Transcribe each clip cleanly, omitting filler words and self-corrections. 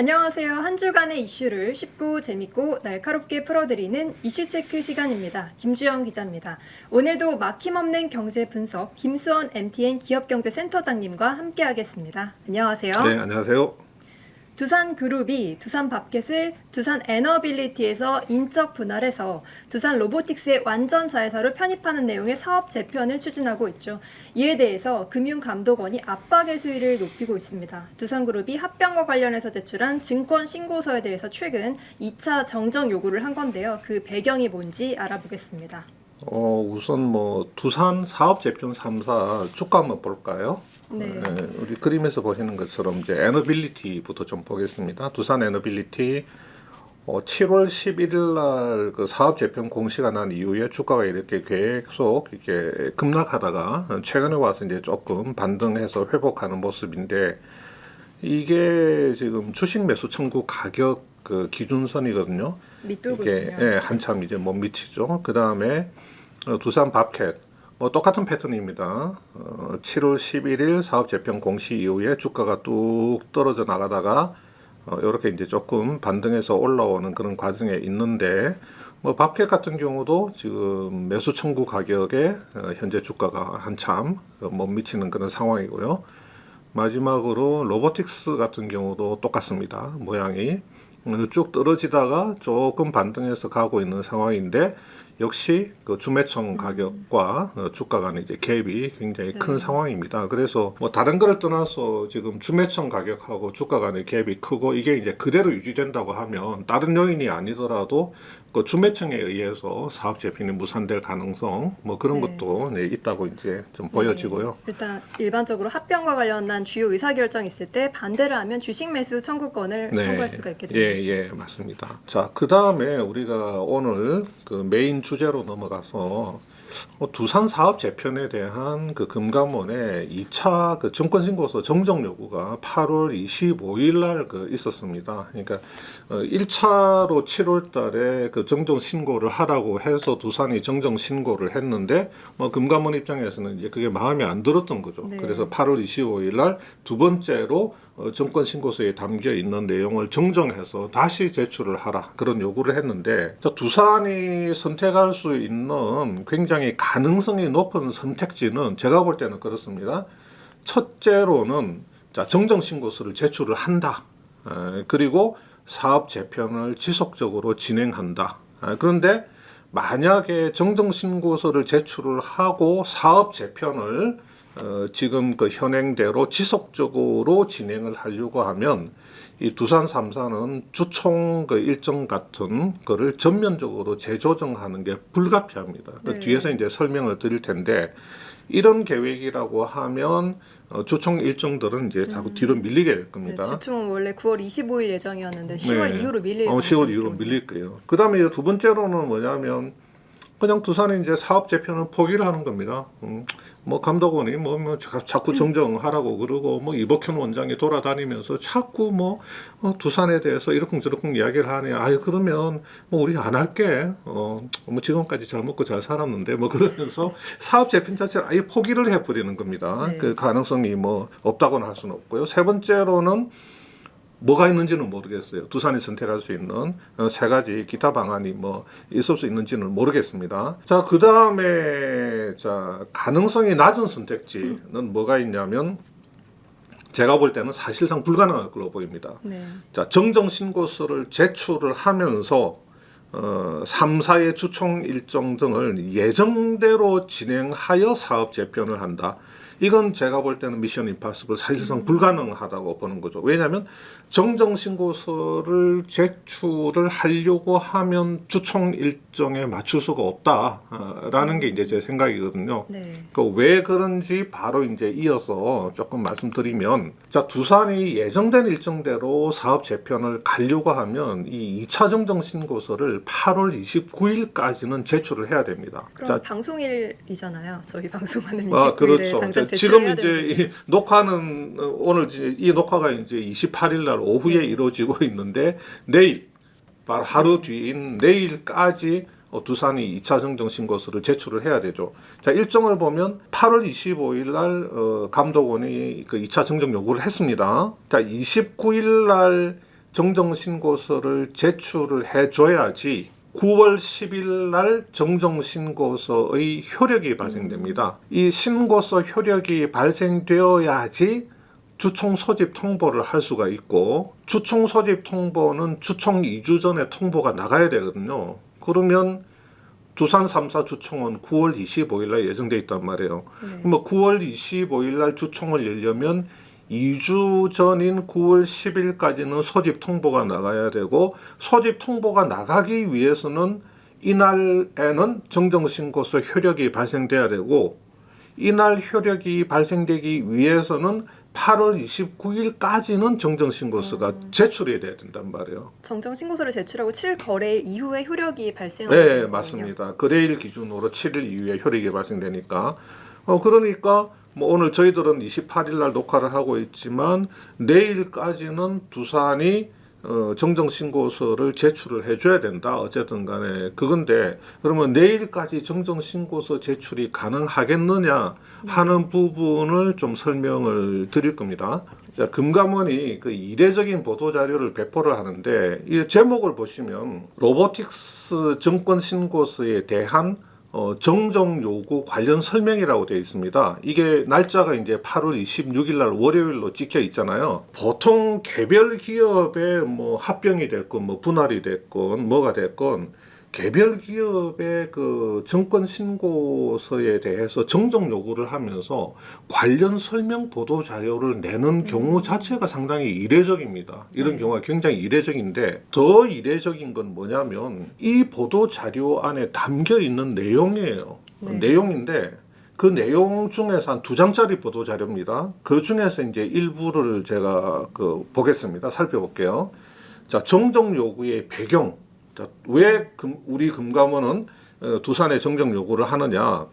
안녕하세요. 한 주간의 이슈를 쉽고 재밌고 날카롭게 풀어드리는 이슈체크 시간입니다. 김주영 기자입니다. 오늘도 막힘없는 경제 분석 김수원 MTN 기업경제센터장님과 함께하겠습니다. 안녕하세요. 네, 안녕하세요. 두산그룹이 두산밥켓을 두산에너빌리티에서 인적 분할해서 두산 로보틱스의 완전 자회사로 편입하는 내용의 사업 재편을 추진하고 있죠. 이에 대해서 금융감독원이 압박의 수위를 높이고 있습니다. 두산그룹이 합병과 관련해서 제출한 증권 신고서에 대해서 최근 2차 정정 요구를 한 건데요. 그 배경이 뭔지 알아보겠습니다. 우선 두산 사업 재편 3사 주가 한번 볼까요? 네. 우리 그림에서 보시는 것처럼 이제 에너빌리티부터 좀 보겠습니다. 두산 에너빌리티 7월 11일 날 그 사업 재편 공시가 난 이후에 주가가 이렇게 계속 이렇게 급락하다가 최근에 와서 이제 조금 반등해서 회복하는 모습인데, 이게 지금 주식 매수 청구 가격 그 기준선이거든요. 밑돌고 이게 있군요. 한참 이제 못 미치죠. 그 다음에 두산 밥켓 똑같은 패턴입니다. 7월 11일 사업 재편 공시 이후에 주가가 뚝 떨어져 나가다가 이렇게 이제 조금 반등해서 올라오는 그런 과정에 있는데, 밥켓 같은 경우도 지금 매수 청구 가격에 현재 주가가 한참 못 미치는 그런 상황이고요. 마지막으로 로보틱스 같은 경우도 똑같습니다. 모양이 쭉 떨어지다가 조금 반등해서 가고 있는 상황인데, 역시 그 주매청 가격과 주가 간의 이제 갭이 굉장히 큰 상황입니다. 그래서 다른 거를 떠나서 지금 주매청 가격하고 주가 간의 갭이 크고, 이게 이제 그대로 유지된다고 하면 다른 요인이 아니더라도 그 주매청에 의해서 사업 재편이 무산될 가능성 그런 것도 있다고 이제 좀 보여지고요. 일단 일반적으로 합병과 관련한 주요 의사결정이 있을 때 반대를 하면 주식 매수 청구권을 청구할 수가 있게 되는 거죠. 예, 맞습니다. 자, 그 다음에 우리가 오늘 그 메인 주제로 넘어가서 두산 사업 재편에 대한 그 금감원의 2차 그 증권신고서 정정 요구가 8월 25일 날 있었습니다. 그러니까 1차로 7월 달에 그 정정 신고를 하라고 해서 두산이 정정 신고를 했는데, 금감원 입장에서는 이제 그게 마음에 안 들었던 거죠. 그래서 8월 25일 날 두 번째로 정권 신고서에 담겨 있는 내용을 정정해서 다시 제출을 하라, 그런 요구를 했는데, 두산이 선택할 수 있는 굉장히 가능성이 높은 선택지는 제가 볼 때는 그렇습니다. 첫째로는 정정 신고서를 제출을 한다. 그리고 사업 재편을 지속적으로 진행한다. 그런데 만약에 정정 신고서를 제출을 하고 사업 재편을 지금 그 현행대로 지속적으로 진행을 하려고 하면 이 두산 3사는 주총 그 일정 같은 거를 전면적으로 재조정하는 게 불가피합니다. 그 뒤에서 이제 설명을 드릴 텐데, 이런 계획이라고 하면 주총 일정들은 이제 자꾸 뒤로 밀리게 될 겁니다. 주총은 원래 9월 25일 예정이었는데 10월 이후로 밀릴 10월 이후로 밀릴 거예요. 그 다음에 두 번째로는 뭐냐면, 그냥 두산이 이제 사업 재편을 포기를 하는 겁니다. 감독원이 자꾸 정정하라고 그러고, 이복현 원장이 돌아다니면서 자꾸 두산에 대해서 이러쿵저러쿵 이야기를 하네. 그러면 우리 안 할게. 지금까지 잘 먹고 잘 살았는데 그러면서 사업 재편 자체를 아예 포기를 해버리는 겁니다. 그 가능성이 없다고는 할 수는 없고요. 세 번째로는 뭐가 있는지는 모르겠어요. 두산이 선택할 수 있는 세 가지 기타 방안이 있을 수 있는지는 모르겠습니다. 자, 그 다음에 가능성이 낮은 선택지는 뭐가 있냐면, 제가 볼 때는 사실상 불가능할 걸로 보입니다. 자, 정정 신고서를 제출을 하면서 3사의 주총 일정 등을 예정대로 진행하여 사업 재편을 한다. 이건 제가 볼 때는 미션 임파서블, 사실상 불가능하다고 보는 거죠. 왜냐하면 정정 신고서를 제출을 하려고 하면 주총 일정에 맞출 수가 없다라는 게 이제 제 생각이거든요. 왜 그런지 바로 이제 이어서 조금 말씀드리면, 두산이 예정된 일정대로 사업 재편을 가려고 하면 이 2차 정정 신고서를 8월 29일까지는 제출을 해야 됩니다. 그럼 방송일이잖아요. 저희 방송하는 29일에 그렇죠. 당장 지금 제출해야 이제 이 녹화는 오늘 이제 이 녹화가 이제 28일 날 오후에 이루어지고 있는데, 내일 바로 하루 뒤인 내일까지 두산이 2차 정정 신고서를 제출을 해야 되죠. 자, 일정을 보면 8월 25일 날 감독원이 그 2차 정정 요구를 했습니다. 자, 29일 날 정정신고서를 제출을 해줘야지 9월 10일 날 정정신고서의 효력이 발생됩니다. 이 신고서 효력이 발생되어야지 주총 소집 통보를 할 수가 있고, 주총 소집 통보는 주총 2주 전에 통보가 나가야 되거든요. 그러면 두산 3사 주총은 9월 25일 날 예정돼 있단 말이에요. 뭐 9월 25일 날 주총을 열려면 2주 전인 9월 10일까지는 소집 통보가 나가야 되고, 소집 통보가 나가기 위해서는 이날에는 정정신고서 효력이 발생돼야 되고, 이날 효력이 발생되기 위해서는 8월 29일까지는 정정신고서가 제출이 돼야 된단 말이에요. 정정신고서를 제출하고 7거래일 이후에 효력이 발생하는 네, 거군요. 맞습니다. 거래일 기준으로 7일 이후에 효력이 발생되니까. 그러니까 뭐 오늘 저희들은 28일 날 녹화를 하고 있지만 내일까지는 두산이 정정신고서를 제출을 해줘야 된다. 어쨌든 간에 그건데, 그러면 내일까지 정정신고서 제출이 가능하겠느냐 하는 부분을 좀 설명을 드릴 겁니다. 자, 금감원이 그 이례적인 보도자료를 배포를 하는데, 이 제목을 보시면 로보틱스 정권신고서에 대한 정정 요구 관련 설명이라고 되어 있습니다. 이게 날짜가 이제 8월 26일 날 월요일로 찍혀 있잖아요. 보통 개별 기업의 뭐 합병이 됐건 뭐 분할이 됐건 뭐가 됐건 개별 기업의 그 정권 신고서에 대해서 정정 요구를 하면서 관련 설명 보도 자료를 내는 경우 자체가 상당히 이례적입니다. 이런 경우가 굉장히 이례적인데, 더 이례적인 건 뭐냐면 이 보도 자료 안에 담겨 있는 내용이에요. 내용인데 그 내용 중에서 한 2장짜리 보도 자료입니다. 그 중에서 이제 일부를 제가 보겠습니다. 살펴볼게요. 자, 정정 요구의 배경. 왜 우리 금감원은 두산의 정정 요구를 하느냐?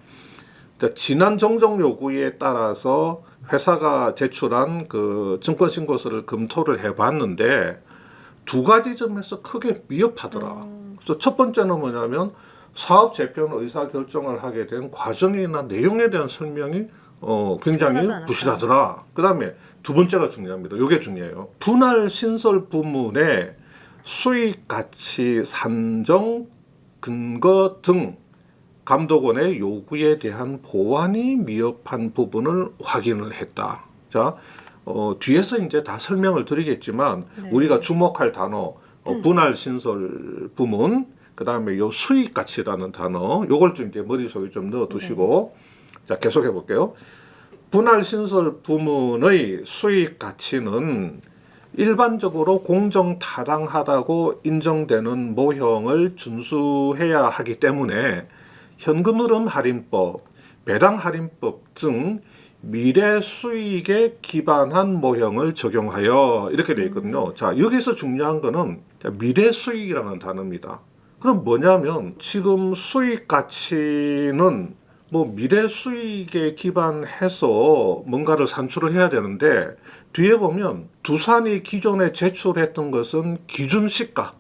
지난 정정 요구에 따라서 회사가 제출한 그 증권 신고서를 검토를 해봤는데 두 가지 점에서 크게 미흡하더라. 그래서 첫 번째는 뭐냐면 사업 재편 의사 결정을 하게 된 과정이나 내용에 대한 설명이 굉장히 부실하더라. 그다음에 두 번째가 중요합니다. 이게 중요해요. 분할 신설 부문의 수익 가치 산정 근거 등 감독원의 요구에 대한 보완이 미흡한 부분을 확인을 했다. 자, 뒤에서 이제 다 설명을 드리겠지만 우리가 주목할 단어 분할 신설 부문, 그다음에 요 수익 가치라는 단어, 요걸 좀 이제 머릿속에 좀 넣어 두시고 자, 계속해 볼게요. 분할 신설 부문의 수익 가치는 일반적으로 공정타당하다고 인정되는 모형을 준수해야 하기 때문에 현금흐름 할인법, 배당 할인법 등 미래 수익에 기반한 모형을 적용하여 이렇게 되어 있거든요. 자, 여기서 중요한 거는 미래 수익이라는 단어입니다. 그럼 뭐냐면 지금 수익 가치는 뭐 미래 수익에 기반해서 뭔가를 산출을 해야 되는데, 뒤에 보면 두산이 기존에 제출했던 것은 기준 시가,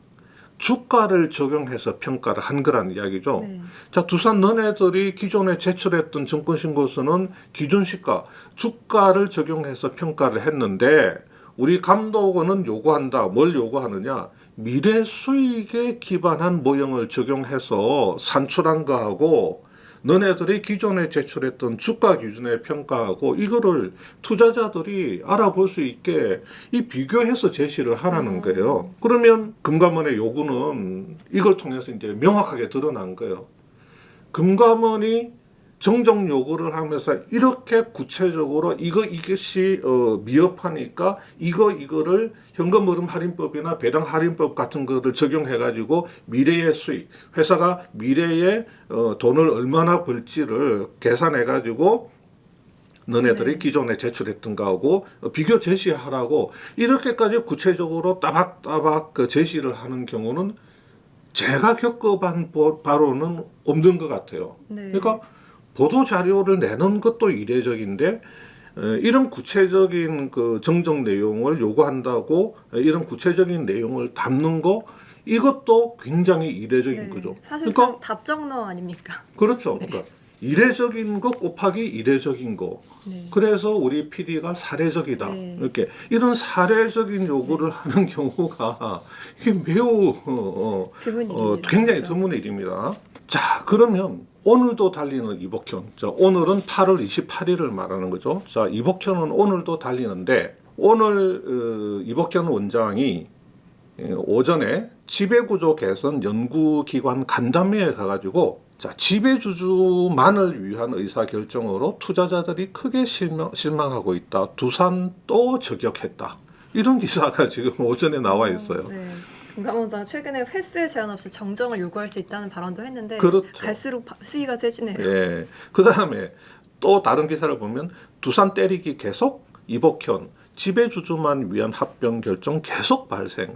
주가를 적용해서 평가를 한 거란 이야기죠. 자, 두산 너네들이 기존에 제출했던 증권신고서는 기준 시가, 주가를 적용해서 평가를 했는데 우리 감독원은 요구한다. 뭘 요구하느냐? 미래 수익에 기반한 모형을 적용해서 산출한 거하고 너네들이 기존에 제출했던 주가 기준에 평가하고 이거를 투자자들이 알아볼 수 있게 이 비교해서 제시를 하라는 거예요. 그러면 금감원의 요구는 이걸 통해서 이제 명확하게 드러난 거예요. 금감원이 정정 요구를 하면서 이렇게 구체적으로 이것이 미흡하니까 이거를 현금흐름 할인법이나 배당 할인법 같은 거를 적용해 가지고 미래의 수익, 회사가 미래에 돈을 얼마나 벌지를 계산해 가지고 너네들이 기존에 제출했던 거하고 비교 제시하라고 이렇게까지 구체적으로 따박따박 제시를 하는 경우는 제가 겪어본 바로는 없는 것 같아요. 그러니까 보도 자료를 내는 것도 이례적인데 이런 구체적인 그 정정 내용을 요구한다고 이런 구체적인 내용을 담는 거 이것도 굉장히 이례적인 거죠. 사실상 답정너 아닙니까? 그렇죠. 그러니까 이례적인 거 곱하기 이례적인 거. 네. 그래서 우리 PD가 사례적이다. 네. 이렇게 이런 사례적인 요구를 하는 경우가 이게 매우 드문 일이죠. 굉장히 드문 일입니다. 자, 그러면 오늘도 달리는 이복현. 자, 오늘은 8월 28일을 말하는 거죠. 자, 이복현은 오늘도 달리는데 오늘 이복현 원장이 오전에 지배구조 개선 연구기관 간담회에 가가지고 자, 지배주주만을 위한 의사결정으로 투자자들이 크게 실망하고 있다. 두산 또 저격했다. 이런 기사가 지금 오전에 나와 있어요. 네. 김강 원장 최근에 횟수에 제한 없이 정정을 요구할 수 있다는 발언도 했는데 그렇죠. 갈수록 수위가 세지네요. 예. 그 다음에 또 다른 기사를 보면 두산 때리기 계속 이복현 지배주주만 위한 합병 결정 계속 발생.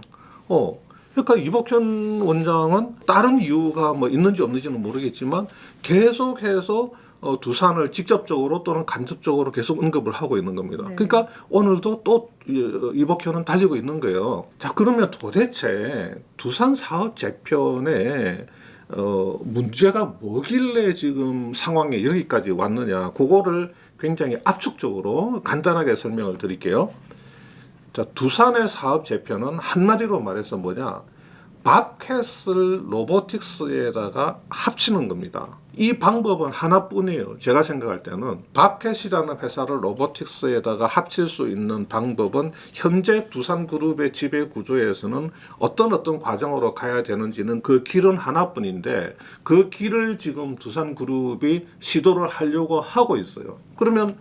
그러니까 이복현 원장은 다른 이유가 뭐 있는지 없는지는 모르겠지만 계속해서 두산을 직접적으로 또는 간접적으로 계속 언급을 하고 있는 겁니다. 네. 그러니까 오늘도 또 이복현은 달리고 있는 거예요. 자, 그러면 도대체 두산 사업 재편에 문제가 뭐길래 지금 상황에 여기까지 왔느냐, 그거를 굉장히 압축적으로 간단하게 설명을 드릴게요. 자, 두산의 사업 재편은 한마디로 말해서 뭐냐, 밥캐슬 로보틱스에다가 합치는 겁니다. 이 방법은 하나뿐이에요. 제가 생각할 때는 밥캣이라는 회사를 로보틱스에다가 합칠 수 있는 방법은 현재 두산그룹의 지배 구조에서는 어떤 과정으로 가야 되는지는 그 길은 하나뿐인데 그 길을 지금 두산그룹이 시도를 하려고 하고 있어요. 그러면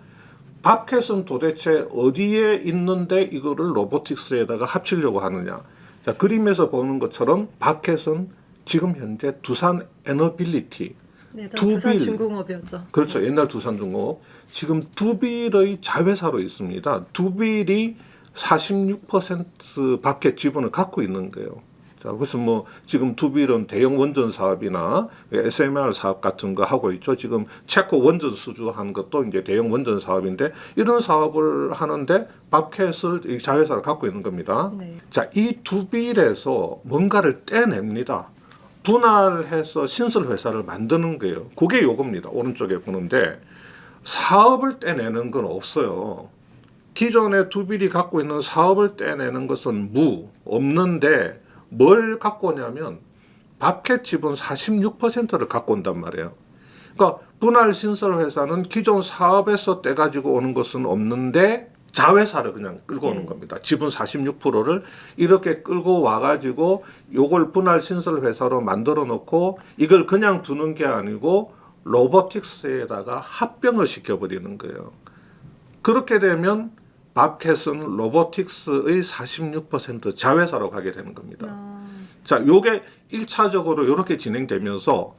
밥캣은 도대체 어디에 있는데 이거를 로보틱스에다가 합치려고 하느냐. 자, 그림에서 보는 것처럼 밥캣은 지금 현재 두산 에너빌리티, 네, 전 두산 두빌. 중공업이었죠. 그렇죠. 옛날 두산중공업. 지금 두빌의 자회사로 있습니다. 두빌이 46% 밥캣 지분을 갖고 있는 거예요. 자, 그래서 뭐 지금 두빌은 대형 원전 사업이나 SMR 사업 같은 거 하고 있죠. 지금 체코 원전 수주하는 것도 이제 대형 원전 사업인데 이런 사업을 하는데 밥캣을 이 자회사를 갖고 있는 겁니다. 네. 자, 이 두빌에서 뭔가를 떼냅니다. 분할해서 신설 회사를 만드는 거예요. 그게 요겁니다. 오른쪽에 보는데 사업을 떼내는 건 없어요. 기존에 두빌이 갖고 있는 사업을 떼내는 것은 없는데 뭘 갖고 오냐면 밥캣 지분 46%를 갖고 온단 말이에요. 그러니까 분할 신설 회사는 기존 사업에서 떼가지고 오는 것은 없는데 자회사를 그냥 끌고 오는 겁니다. 지분 46%를 이렇게 끌고 와가지고 요걸 분할 신설 회사로 만들어 놓고 이걸 그냥 두는 게 아니고 로보틱스에다가 합병을 시켜버리는 거예요. 그렇게 되면 밥캣은 로보틱스의 46% 자회사로 가게 되는 겁니다. 자, 요게 1차적으로 이렇게 진행되면서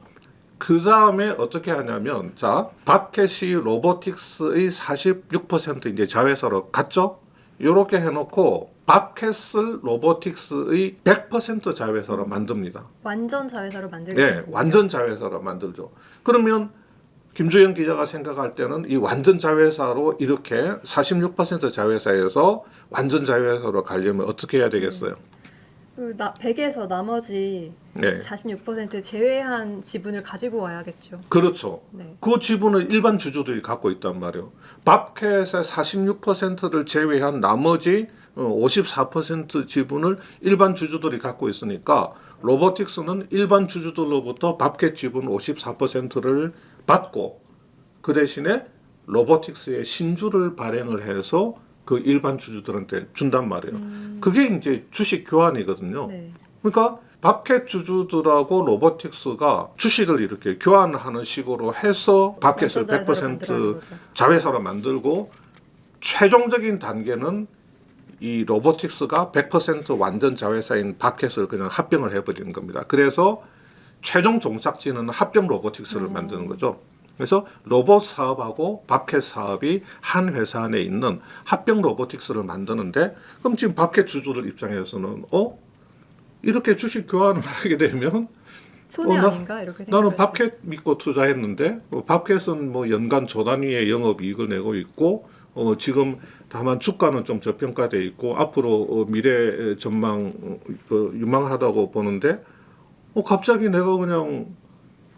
그 다음에 어떻게 하냐면 자, 밥캣이 로보틱스의 46% 이제 자회사로 갔죠. 이렇게 해놓고 밥캣을 로보틱스의 100% 자회사로 만듭니다. 완전 자회사로 만들게 네, 되는 완전 자회사로 만들죠. 그러면 김주영 기자가 생각할 때는 이 완전 자회사로 이렇게 46% 자회사에서 완전 자회사로 가려면 어떻게 해야 되겠어요? 그 100에서 나머지 네. 46% 제외한 지분을 가지고 와야겠죠. 그렇죠. 네. 그 지분을 일반 주주들이 갖고 있단 말이에요. 밥캣의 46%를 제외한 나머지 54% 지분을 일반 주주들이 갖고 있으니까 로보틱스는 일반 주주들로부터 밥캣 지분 54%를 받고 그 대신에 로보틱스의 신주를 발행을 해서 그 일반 주주들한테 준단 말이에요. 그게 이제 주식 교환이거든요. 네. 그러니까 밥캣 주주들하고 로보틱스가 주식을 이렇게 교환하는 식으로 해서 밥캣을 완전 자회사로 만들어가는 100% 거죠. 자회사로 만들고 최종적인 단계는 이 로보틱스가 100% 완전 자회사인 밥캣을 그냥 합병을 해버리는 겁니다. 그래서 최종 종착지는 합병 로보틱스를 만드는 거죠. 그래서 로봇 사업하고 밥캣 사업이 한 회사 안에 있는 합병 로보틱스를 만드는데 그럼 지금 밥캣 주주들 입장에서는 이렇게 주식 교환을 하게 되면 손해 아닌가 이렇게 나는 생각할 수 밥캣 믿고 투자했는데 밥캣은 뭐 연간 조 단위의 영업 이익을 내고 있고 지금 다만 주가는 좀 저평가돼 있고 앞으로 미래 전망 유망하다고 보는데 갑자기 내가 그냥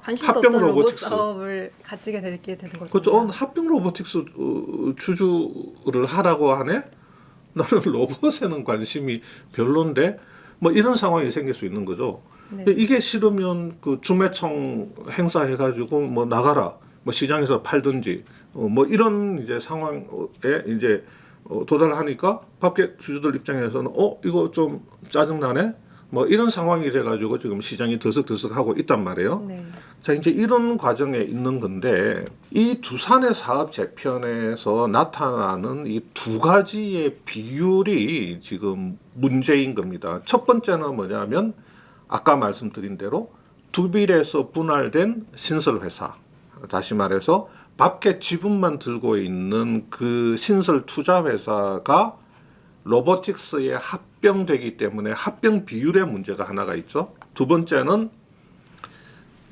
관심도 합병 없던 로봇 로보틱스. 사업을 가지게 되는 거죠. 그렇죠. 합병 로보틱스 주주를 하라고 하네? 나는 로봇에는 관심이 별론데 뭐 이런 상황이 생길 수 있는 거죠. 네. 이게 싫으면 그 주매청 행사해가지고 뭐 나가라, 뭐 시장에서 팔든지 뭐 이런 이제 상황에 이제 도달하니까 밖에 주주들 입장에서는 이거 좀 짜증나네. 뭐 이런 상황이 돼가지고 지금 시장이 들썩들썩하고 있단 말이에요. 네. 자, 이제 이런 과정에 있는 건데 이 두산의 사업 재편에서 나타나는 이 두 가지의 비율이 지금 문제인 겁니다. 첫 번째는 뭐냐면 아까 말씀드린 대로 두빌에서 분할된 신설회사, 다시 말해서 밖에 지분만 들고 있는 그 신설 투자회사가 로보틱스에 합병되기 때문에 합병 비율의 문제가 하나가 있죠. 두 번째는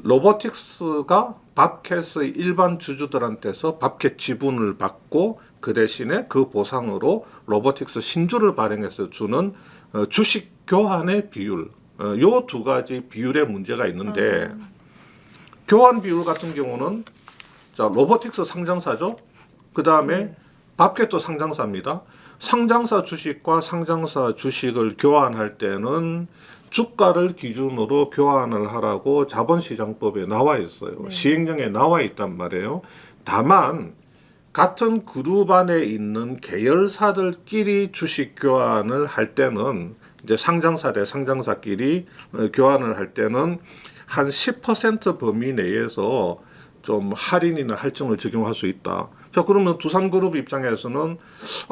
로보틱스가 밥캣의 일반 주주들한테서 밥캣 지분을 받고 그 대신에 그 보상으로 로보틱스 신주를 발행해서 주는 주식 교환의 비율, 요 두 가지 비율의 문제가 있는데 교환 비율 같은 경우는 자 로보틱스 상장사죠. 그 다음에 밥캣도 상장사입니다. 상장사 주식과 상장사 주식을 교환할 때는 주가를 기준으로 교환을 하라고 자본시장법에 나와 있어요. 네. 시행령에 나와 있단 말이에요. 다만 같은 그룹 안에 있는 계열사들끼리 주식 교환을 할 때는 이제 상장사 대 상장사끼리 교환을 할 때는 한 10% 범위 내에서 좀 할인이나 할증을 적용할 수 있다. 자, 그러면 두산그룹 입장에서는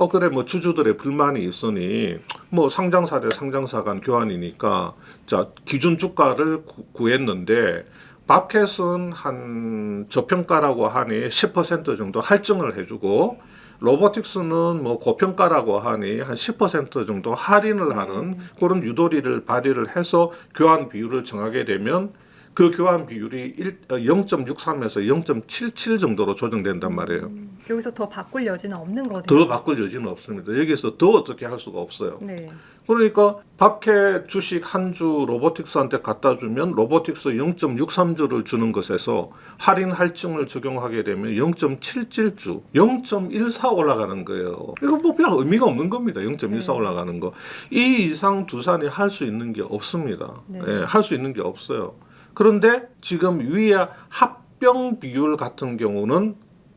그래 뭐 주주들의 불만이 있으니 뭐 상장사 대 상장사 간 교환이니까 자 기준 주가를 구했는데 밥캣은 한 저평가라고 하니 10% 정도 할증을 해주고 로보틱스는 뭐 고평가라고 하니 한 10% 정도 할인을 하는 그런 유도리를 발휘를 해서 교환 비율을 정하게 되면 그 교환 비율이 0.63에서 0.77 정도로 조정된단 말이에요. 여기서 더 바꿀 여지는 없는 거네요. 더 바꿀 여지는 없습니다. 여기서 더 어떻게 할 수가 없어요. 네. 그러니까 밥캣 주식 한 주 로보틱스한테 갖다 주면 로보틱스 0.63주를 주는 것에서 할인 할증을 적용하게 되면 0.77주, 0.14 올라가는 거예요. 이거 뭐 그냥 의미가 없는 겁니다. 0.14 올라가는 거. 이 이상 두산이 할 수 있는 게 없습니다. 네. 할 수 있는 게 없어요. 그런데 지금 위에 합병 비율 같은 경우는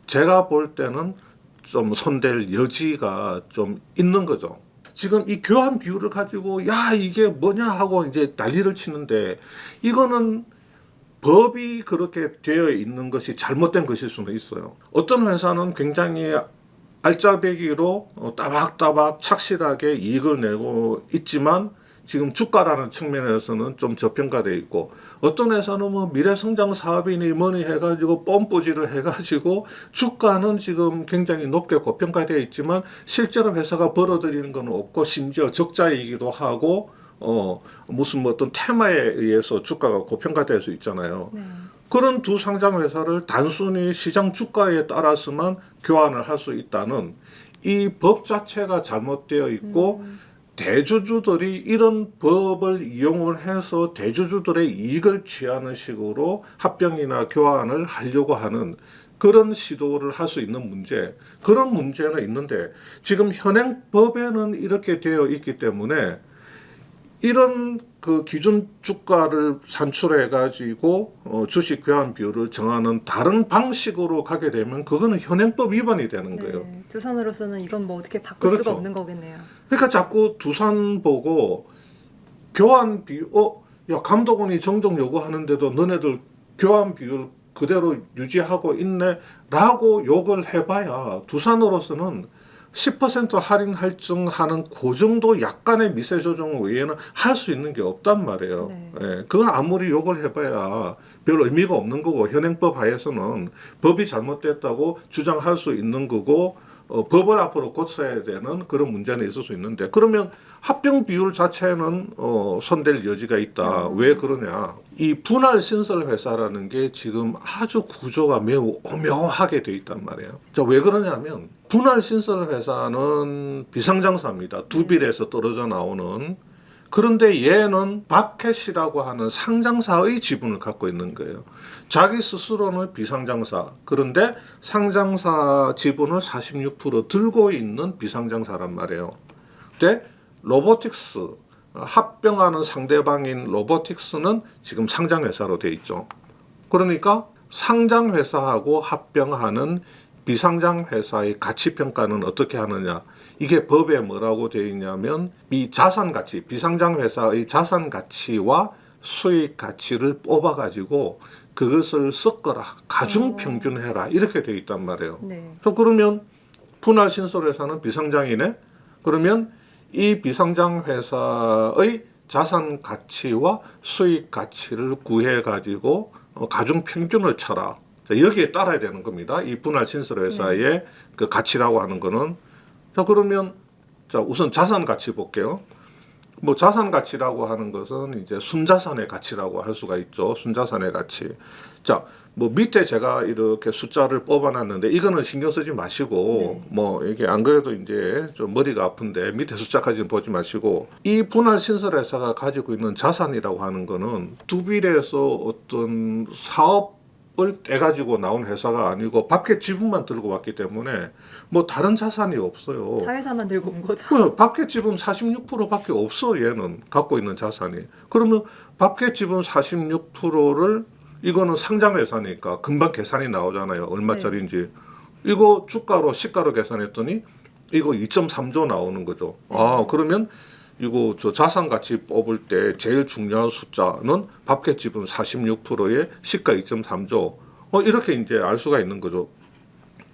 제가 볼 때는 좀 손댈 여지가 좀 있는 거죠. 지금 이 교환 비율을 가지고 야 이게 뭐냐 하고 이제 난리를 치는데 이거는 법이 그렇게 되어 있는 것이 잘못된 것일 수는 있어요. 어떤 회사는 굉장히 알짜배기로 따박따박 착실하게 이익을 내고 있지만 지금 주가라는 측면에서는 좀 저평가되어 있고 어떤 회사는 뭐 미래성장 사업이니 뭐니 해가지고 뻔뿌지를 해가지고 주가는 지금 굉장히 높게 고평가되어 있지만 실제로 회사가 벌어들이는 건 없고 심지어 적자이기도 하고 무슨 뭐 어떤 테마에 의해서 주가가 고평가될 수 있잖아요. 네. 그런 두 상장 회사를 단순히 시장 주가에 따라서만 교환을 할 수 있다는 이 법 자체가 잘못되어 있고 대주주들이 이런 법을 이용을 해서 대주주들의 이익을 취하는 식으로 합병이나 교환을 하려고 하는 그런 시도를 할 수 있는 문제, 그런 문제는 있는데 지금 현행 법에는 이렇게 되어 있기 때문에 이런 그 기준 주가를 산출해 가지고 주식 교환 비율을 정하는 다른 방식으로 가게 되면 그거는 현행법 위반이 되는 거예요. 네. 두산으로서는 이건 뭐 어떻게 바꿀 그렇죠. 수가 없는 거겠네요. 그러니까 자꾸 두산 보고 교환 비율, 야 감독원이 정정 요구하는데도 너네들 교환 비율 그대로 유지하고 있네라고 욕을 해봐야 두산으로서는 10% 할인 할증하는 그 정도 약간의 미세 조정 외에는 할 수 있는 게 없단 말이에요. 네. 예, 그건 아무리 욕을 해봐야 별 의미가 없는 거고 현행법 하에서는 법이 잘못됐다고 주장할 수 있는 거고 법을 앞으로 고쳐야 되는 그런 문제는 있을 수 있는데 그러면 합병 비율 자체는 손댈 여지가 있다. 왜 그러냐? 이 분할 신설 회사라는 게 지금 아주 구조가 매우 오묘하게 돼 있단 말이에요. 자, 왜 그러냐면 분할 신설 회사는 비상장사입니다. 두빌에서 떨어져 나오는 그런데 얘는 밥캣이라고 하는 상장사의 지분을 갖고 있는 거예요. 자기 스스로는 비상장사. 그런데 상장사 지분을 46% 들고 있는 비상장사란 말이에요. 근데 로보틱스, 합병하는 상대방인 로보틱스는 지금 상장회사로 돼 있죠. 그러니까 상장회사하고 합병하는 비상장회사의 가치평가는 어떻게 하느냐. 이게 법에 뭐라고 되어 있냐면 이 자산가치, 비상장회사의 자산가치와 수익가치를 뽑아가지고 그것을 섞어라, 가중평균해라 이렇게 되어 있단 말이에요. 네. 또 그러면 분할신솔회사는 비상장이네? 그러면 이 비상장회사의 자산가치와 수익가치를 구해가지고 가중평균을 쳐라. 자, 여기에 따라야 되는 겁니다. 이 분할신솔회사의 그 가치라고 하는 거는. 자, 그러면 자, 우선 자산 가치 볼게요. 뭐 자산 가치라고 하는 것은 이제 순자산의 가치라고 할 수가 있죠. 순자산의 가치. 자, 뭐 밑에 제가 이렇게 숫자를 뽑아놨는데 이거는 신경 쓰지 마시고 뭐 이게 안 그래도 이제 좀 머리가 아픈데 밑에 숫자까지는 보지 마시고 이 분할 신설회사가 가지고 있는 자산이라고 하는 거는 두빌에서 어떤 사업을 떼가지고 나온 회사가 아니고 밖에 지분만 들고 왔기 때문에 뭐 다른 자산이 없어요. 자회사만 들고 온 거죠. 그 밖에 지분 46%밖에 없어. 얘는 갖고 있는 자산이. 그러면 밖에 지분 46%를 이거는 상장회사니까 금방 계산이 나오잖아요. 얼마짜리인지. 이거 주가로 시가로 계산했더니 이거 2.3조 나오는 거죠. 아, 그러면 이거 저 자산 가치 뽑을 때 제일 중요한 숫자는 밖에 지분 46%에 시가 2.3조. 이렇게 이제 알 수가 있는 거죠.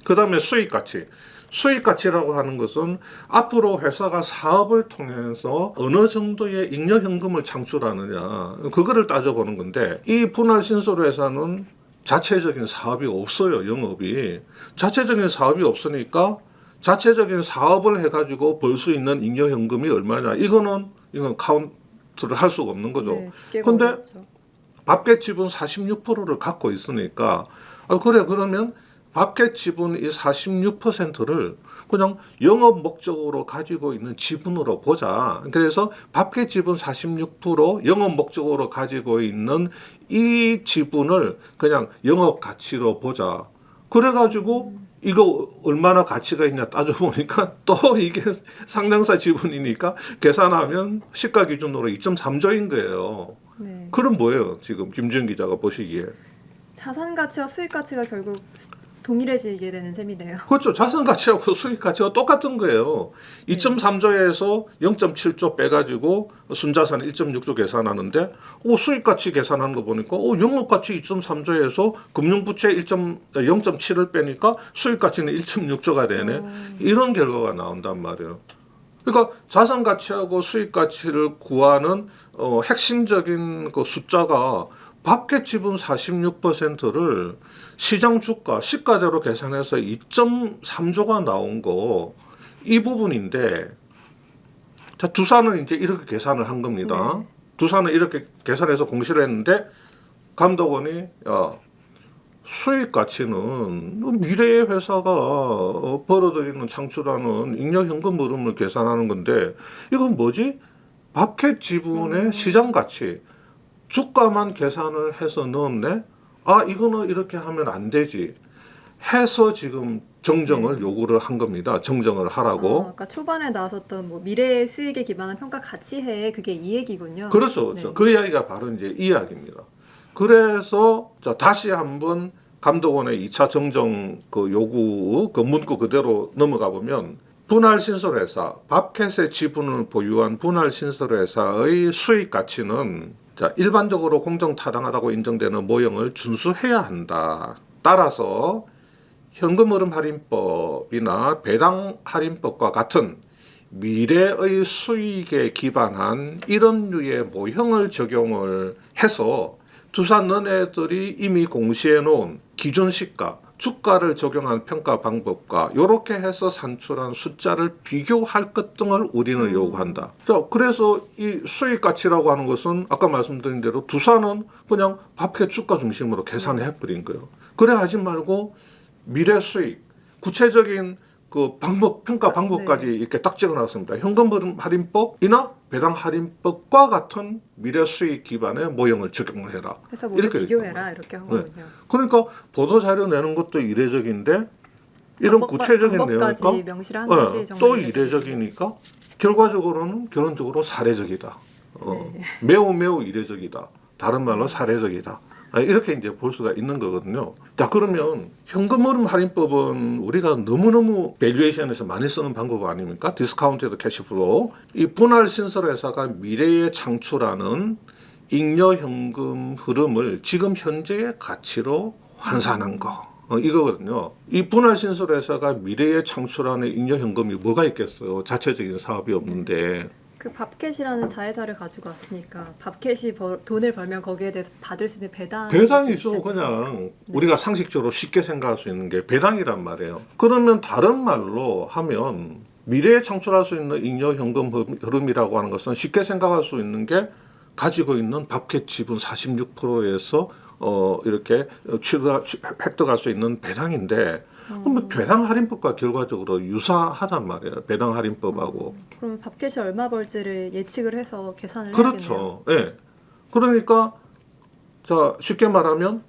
그다음에 수익 가치. 수익 가치라고 하는 것은 앞으로 회사가 사업을 통해서 어느 정도의 잉여 현금을 창출하느냐 그거를 따져보는 건데 이 분할 신설 회사는 자체적인 사업이 없어요. 영업이 자체적인 사업이 없으니까 자체적인 사업을 해가지고 벌 수 있는 잉여 현금이 얼마냐 이건 카운트를 할 수가 없는 거죠. 네, 집계가 근데 어렵죠. 밥개 지분 46%를 갖고 있으니까 그래 그러면 밥개 지분 이 46%를 그냥 영업 목적으로 가지고 있는 지분으로 보자. 그래서 밥개 지분 46% 영업 목적으로 가지고 있는 이 지분을 그냥 영업 가치로 보자. 그래가지고 이거 얼마나 가치가 있냐 따져보니까 또 이게 상장사 지분이니까 계산하면 시가 기준으로 2.3조인 거예요. 네. 그럼 뭐예요? 지금 김지은 기자가 보시기에. 자산 가치와 수익 가치가 결국 동일해지게 되는 셈이네요. 그렇죠. 자산 가치하고 수익 가치가 똑같은 거예요. 2.3조에서 0.7조 빼가지고 순자산 1.6조 계산하는데 수익 가치 계산하는 거 보니까 영업 가치 2.3조에서 금융부채 0.7을 빼니까 수익 가치는 1.6조가 되네. 이런 결과가 나온단 말이에요. 그러니까 자산 가치하고 수익 가치를 구하는 핵심적인 그 숫자가 밖에 지분 46%를 시장 주가, 시가대로 계산해서 2.3조가 나온 거 이 부분인데 자, 두산은 이제 이렇게 계산을 한 겁니다. 두산은 이렇게 계산해서 공시를 했는데 감독원이 수익 가치는 미래의 회사가 벌어들이는 창출하는 잉여 현금 흐름을 계산하는 건데 이건 뭐지? 밖에 지분의 시장 가치 주가만 계산을 해서 넣었네? 이거는 이렇게 하면 안 되지. 해서 지금 정정을 요구를 한 겁니다. 정정을 하라고. 아까 초반에 나왔었던 뭐 미래의 수익에 기반한 평가 가치해 그게 이 얘기군요. 그렇죠. 네. 그 이야기가 바로 이제 이 이야기입니다. 그래서 다시 한번 감독원의 2차 정정 그 요구 그 문구 그대로 넘어가 보면 분할신설회사, 밥캣의 지분을 보유한 분할신설회사의 수익 가치는 일반적으로 공정타당하다고 인정되는 모형을 준수해야 한다. 따라서 현금흐름 할인법이나 배당 할인법과 같은 미래의 수익에 기반한 이런 류의 모형을 적용을 해서 두산 너네들이 이미 공시해 놓은 기준 시가, 주가를 적용한 평가 방법과 이렇게 해서 산출한 숫자를 비교할 것 등을 우리는 요구한다. 자, 그래서 이 수익 가치라고 하는 것은 아까 말씀드린 대로 두산은 그냥 밥해 주가 중심으로 계산해 버린 거예요. 그래 하지 말고 미래 수익, 구체적인 그 평가 방법까지 네. 이렇게 딱 적어놨습니다. 현금 할인법이나 배당 할인법과 같은 미래 수익 기반의 모형을 적용을 해라. 해서 모두 이렇게 비교해라 이렇게 한 네. 거군요. 그러니까 보도 자료 내는 것도 이례적인데 이런 구체적인 방법까지 내용과 명시를 한 것이 정말 또 이례적이니까 결과적으로는 결론적으로 사례적이다. 네. 매우 매우 이례적이다. 다른 말로 사례적이다. 이렇게 이제 볼 수가 있는 거거든요. 자, 그러면 현금 흐름 할인법은 우리가 너무너무 밸류에이션에서 많이 쓰는 방법 아닙니까? 디스카운티드 캐시플로우. 이 분할 신설회사가 미래에 창출하는 잉여 현금 흐름을 지금 현재의 가치로 환산한 거. 이거거든요. 이 분할 신설회사가 미래에 창출하는 잉여 현금이 뭐가 있겠어요? 자체적인 사업이 없는데. 그 밥캣이라는 자회사를 가지고 왔으니까 밥캣이 돈을 벌면 거기에 대해서 받을 수 있는 배당이죠. 그냥 우리가 상식적으로 쉽게 생각할 수 있는 게 배당이란 말이에요. 그러면 다른 말로 하면 미래에 창출할 수 있는 잉여 현금 흐름이라고 하는 것은 쉽게 생각할 수 있는 게 가지고 있는 밥캣 지분 46%에서 이렇게 획득할 수 있는 배당인데 그러면 배당 할인법과 결과적으로 유사하단 말이에요. 배당 할인법하고. 그럼 밥캣이 얼마 벌지를 예측을 해서 계산을 그렇죠. 예. 그러니까 자 쉽게 말하면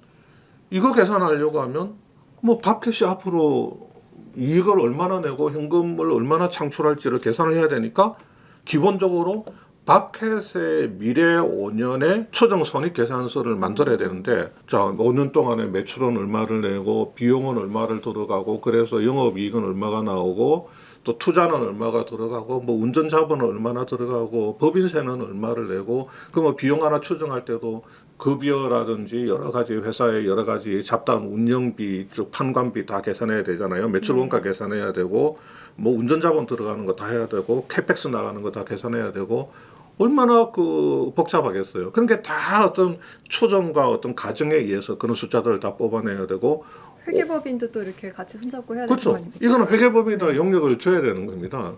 이거 계산하려고 하면 뭐 밥캣이 앞으로 이익을 얼마나 내고 현금을 얼마나 창출할지를 계산을 해야 되니까 기본적으로 밥캣의 미래 5년의 추정 손익 계산서를 만들어야 되는데 자 5년 동안에 매출은 얼마를 내고 비용은 얼마를 들어가고 그래서 영업이익은 얼마가 나오고 또 투자는 얼마가 들어가고 뭐 운전 자본은 얼마나 들어가고 법인세는 얼마를 내고 그 뭐 비용 하나 추정할 때도 급여라든지 여러 가지 회사의 여러 가지 잡다한 운영비 쭉 판관비 다 계산해야 되잖아요. 매출 원가 계산해야 되고 뭐 운전 자본 들어가는 거 다 해야 되고 캐펙스 나가는 거 다 계산해야 되고 얼마나 그 복잡하겠어요. 그러니까 다 어떤 추정과 어떤 가정에 의해서 그런 숫자들을 다 뽑아내야 되고 회계법인도 또 이렇게 같이 손잡고 해야 되는 거 그렇죠. 아닙니까? 이거는 회계법에다 영역을 줘야 되는 겁니다.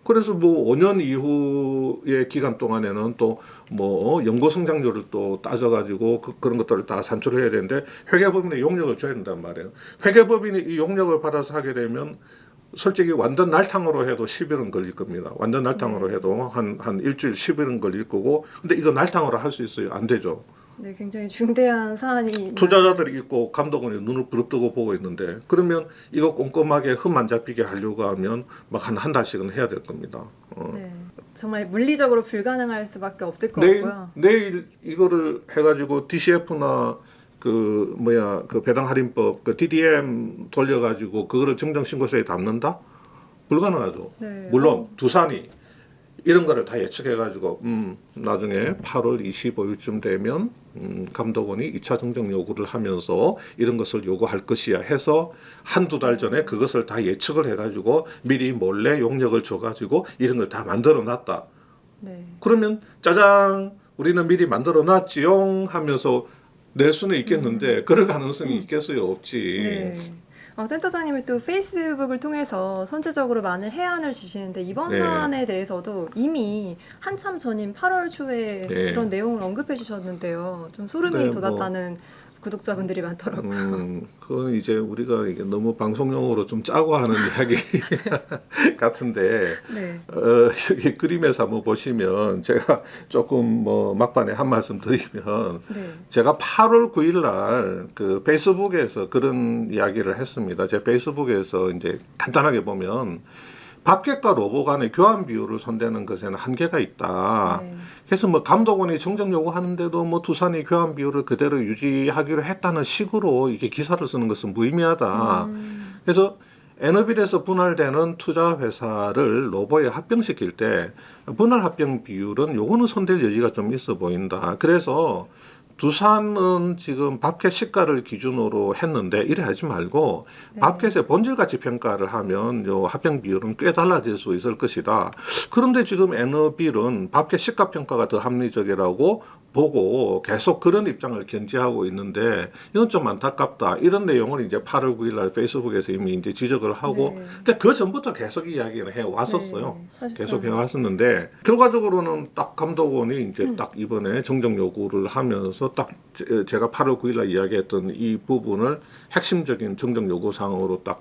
그래서 뭐 5년 이후의 기간 동안에는 또 뭐 연고 성장률을 또 따져가지고 그런 것들을 다 산출해야 되는데 회계법인의 용역을 줘야 된단 말이에요. 회계법인이 이 용역을 받아서 하게 되면 솔직히 완전 날탕으로 해도 10일은 걸릴 겁니다. 완전 날탕으로 해도 한 일주일 10일은 걸릴 거고 근데 이거 날탕으로 할 수 있어요? 안 되죠. 네, 굉장히 중대한 사안이 투자자들이 있고 감독원이 눈을 부릅뜨고 보고 있는데 그러면 이거 꼼꼼하게 흠 안 잡히게 하려고 하면 막 한 달씩은 해야 될 겁니다. 네, 정말 물리적으로 불가능할 수밖에 없을 것 내일 같고요. 내일 이거를 해가지고 DCF나 그 배당 할인법 그 DDM 돌려가지고 그거를 정정신고서에 담는다? 불가능하죠. 네. 물론 두산이 이런 거를 다 예측해가지고 나중에 8월 25일쯤 되면 감독원이 2차 정정 요구를 하면서 이런 것을 요구할 것이야 해서 한두 달 전에 그것을 다 예측을 해가지고 미리 몰래 용역을 줘가지고 이런 걸 다 만들어 놨다. 네. 그러면 짜잔 우리는 미리 만들어 놨지용 하면서 낼 수는 있겠는데 그럴 가능성이 있겠어요? 없지. 네. 센터장님이 또 페이스북을 통해서 선제적으로 많은 해안을 주시는데 이번 네. 사안에 대해서도 이미 한참 전인 8월 초에 네. 그런 내용을 언급해 주셨는데요. 좀 소름이 네, 돋았다는 구독자분들이 많더라고요. 그건 이제 우리가 이게 너무 방송용으로 좀 짜고 하는 이야기 같은데 네. 여기 그림에서 한번 보시면 제가 조금 뭐 막판에 한 말씀 드리면 네. 제가 8월 9일 날 그 페이스북에서 그런 이야기를 했습니다. 제 페이스북에서 이제 간단하게 보면 밥캣과 로보 간의 교환 비율을 손대는 것에는 한계가 있다. 네. 그래서 뭐 감독원이 정정 요구하는데도 뭐 두산이 교환 비율을 그대로 유지하기로 했다는 식으로 이게 기사를 쓰는 것은 무의미하다. 그래서 에너빌에서 분할되는 투자 회사를 로보에 합병시킬 때 분할 합병 비율은 요거는 손댈 여지가 좀 있어 보인다. 그래서 두산은 지금 밥캣 시가를 기준으로 했는데 이래 하지 말고 밥캣의 본질 가치 평가를 하면 요 합병 비율은 꽤 달라질 수 있을 것이다. 그런데 지금 에너빌은 밥캣 시가 평가가 더 합리적이라고 보고 계속 그런 입장을 견지하고 있는데 이건 좀 안타깝다. 이런 내용을 이제 8월 9일 날 페이스북에서 이미 이제 지적을 하고 근데 그 전부터 계속 이야기를 해 왔었어요. 계속 해 왔었는데 결과적으로는 딱 감독원이 이제 딱 이번에 정정 요구를 하면서 딱 제가 8월 9일 날 이야기했던 이 부분을 핵심적인 정정 요구 사항으로 딱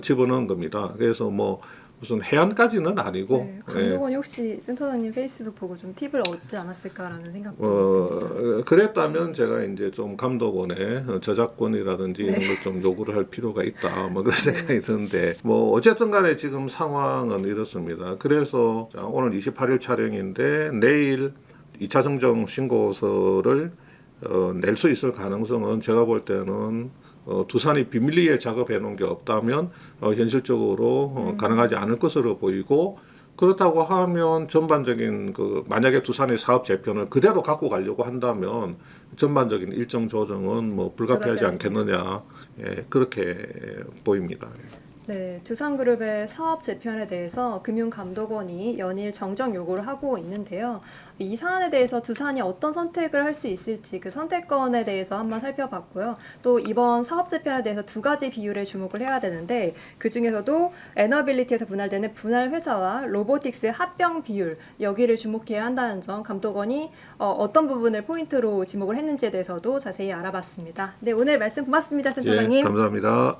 집어넣은 겁니다. 그래서 뭐 무슨 해안까지는 아니고 네, 감독원이 혹시 센터장님 페이스북 보고 좀 팁을 얻지 않았을까라는 생각도 듭니다. 그랬다면 제가 이제 좀 감독원의 저작권이라든지 이런 걸 좀 요구를 할 필요가 있다. 뭐 그런 생각이 드는데 뭐 어쨌든 간에 지금 상황은 이렇습니다. 그래서 자, 오늘 28일 촬영인데 내일 2차 정정 신고서를 낼 수 있을 가능성은 제가 볼 때는 두산이 비밀리에 작업해 놓은 게 없다면 현실적으로 가능하지 않을 것으로 보이고 그렇다고 하면 전반적인 만약에 두산의 사업 재편을 그대로 갖고 가려고 한다면 전반적인 일정 조정은 뭐 불가피하지 않겠느냐 그렇게 보입니다. 네, 두산그룹의 사업 재편에 대해서 금융감독원이 연일 정정 요구를 하고 있는데요. 이 사안에 대해서 두산이 어떤 선택을 할 수 있을지 그 선택권에 대해서 한번 살펴봤고요. 또 이번 사업 재편에 대해서 두 가지 비율에 주목을 해야 되는데 그 중에서도 에너빌리티에서 분할되는 분할 회사와 로보틱스의 합병 비율 여기를 주목해야 한다는 점 감독원이 어떤 부분을 포인트로 지목을 했는지에 대해서도 자세히 알아봤습니다. 네, 오늘 말씀 고맙습니다, 센터장님. 감사합니다.